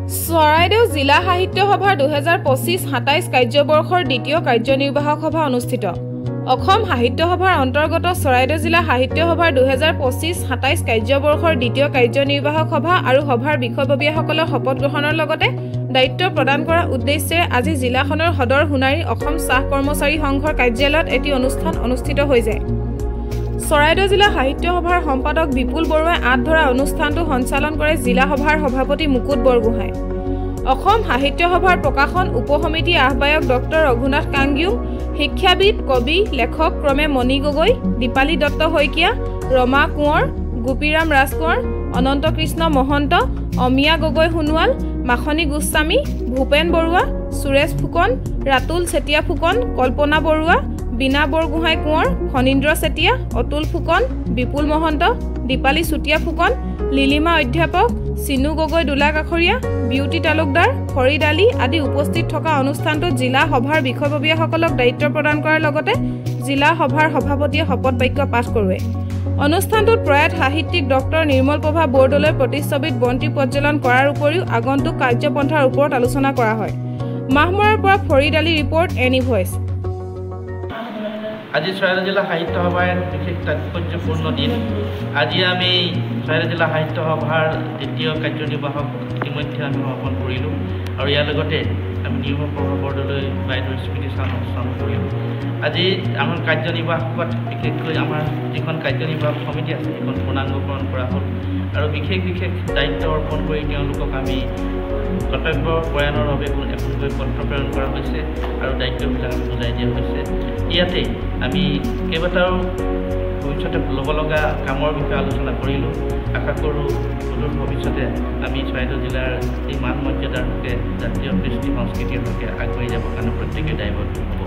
চৰাইদেউ জিলা সাহিত্য সভাৰ 2025-27 কাৰ্যবৰ্ষৰ দ্বিতীয় কাৰ্যনিৰ্বাহক সভা অনুষ্ঠিত। অসম সাহিত্য সভাৰ অন্তৰ্গত চৰাইদেউ জিলা সাহিত্য সভাৰ 2025-27 কাৰ্যবৰ্ষৰ দ্বিতীয় কাৰ্যনিৰ্বাহক সভা আৰু সভাৰ বিষয়ববীয়াসকলৰ শপত গ্ৰহণৰ লগতে দায়িত্ব প্ৰদান কৰাৰ উদ্দেশ্যে আজি জিলাখনৰ সদৰ সোণাৰী অসম চাহ কৰ্মচাৰী সংঘৰ কাৰ্যালয়ত এটি অনুষ্ঠান অনুষ্ঠিত হৈ যায়। চৰাইদেউ জিলা সাহিত্য সভাৰ সম্পাদক বিপুল বৰুৱাই আঁত ধৰা অনুষ্ঠানটো সঞ্চালন কৰে জিলা সভাৰ সভাপতি মুকুট বৰগোহাঁই। অসম সাহিত্য সভাৰ প্ৰকাশন উপসমিতি আহ্বায়ক ডক্টৰ ৰঘুনাথ কাংগিউ, শিক্ষাবিদ, কবি, লেখক ক্ৰমে মণি গগৈ, দীপালী দত্ত শইকীয়া, ৰমা কোঁৱৰ, গোপীৰাম ৰাজকোঁৱৰ, অনন্ত কৃষ্ণ মহন্ত, অমিয়া গগৈ সোণোৱাল, মাখনী গোস্বামী, ভূপেন বৰুৱা, সুৰেশ ফুকন, ৰাতুল চেতিয়া ফুকন, কল্পনা বৰুৱা, বীণা বৰগোহাঁই কোঁৱৰ, ফণীন্দ্ৰ চেতিয়া, অতুল ফুকন, বিপুল মহন্ত, দীপালী চুতীয়া ফুকন, লিলিমা অধ্যাপক, চিনু গগৈ দোলাকাষৰীয়া, বিউটি তালুকদাৰ, ফৰিদ আলী আদি উপস্থিত থকা অনুষ্ঠানটোত জিলা সভাৰ বিষয়ববীয়াসকলক দায়িত্ব প্ৰদান কৰাৰ লগতে জিলা সভাৰ সভাপতিয়ে শপত বাক্য পাঠ কৰোৱে। অনুষ্ঠানটোত প্ৰয়াত সাহিত্যিক ডক্টৰ নিৰ্মল প্ৰভা বৰদলৈ প্ৰতিচ্ছবিত বন্তি প্ৰজ্বলন কৰাৰ উপৰিও আগন্তুক কাৰ্যপন্থাৰ ওপৰত আলোচনা কৰা হয়। মাহমৰাৰ পৰা Farid Ali report, any voice. আজি চৰাইদেউ জিলা সাহিত্য সভাৰ বিশেষ তাৎপৰ্যপূৰ্ণ দিন। আজি আমি চৰাইদেউ জিলা সাহিত্য সভাৰ দ্বিতীয় কাৰ্যনিৰ্বাহক ইতিমধ্যে আমি সমাপন কৰিলোঁ আৰু ইয়াৰ লগতে আমি নিৰ্মল প্ৰভা বৰদলৈ বাইদেউৰ স্মৃতি চান অনুষ্ঠান কৰিলোঁ। আজি আমাৰ কাৰ্যনিৰ্বাহকত বিশেষকৈ আমাৰ যিখন কাৰ্যনিৰ্বাহক সমিতি আছে সেইখন পূৰ্ণাংগকৰণ কৰা হ'ল আৰু বিশেষ দায়িত্ব অৰ্পণ কৰি তেওঁলোকক আমি কৰ্তব্য প্ৰয়াণৰ বাবে এখনকৈ পত্ৰ প্ৰেৰণ কৰা হৈছে আৰু দায়িত্ববিলাক আমি বুজাই দিয়া হৈছে। ইয়াতে আমি কেইবাটাও ভৱিষ্যতে ল'ব লগা কামৰ বিষয়ে আলোচনা কৰিলোঁ। আশা কৰোঁ সুদূৰ ভৱিষ্যতে আমি চৰাইদেউ জিলাৰ এই মান মৰ্যাদাৰ হকে জাতীয় কৃষ্টি সংস্কৃতিৰ হকে আগুৱাই যাবৰ কাৰণে প্ৰত্যেকেই দায়বদ্ধ হ'ব।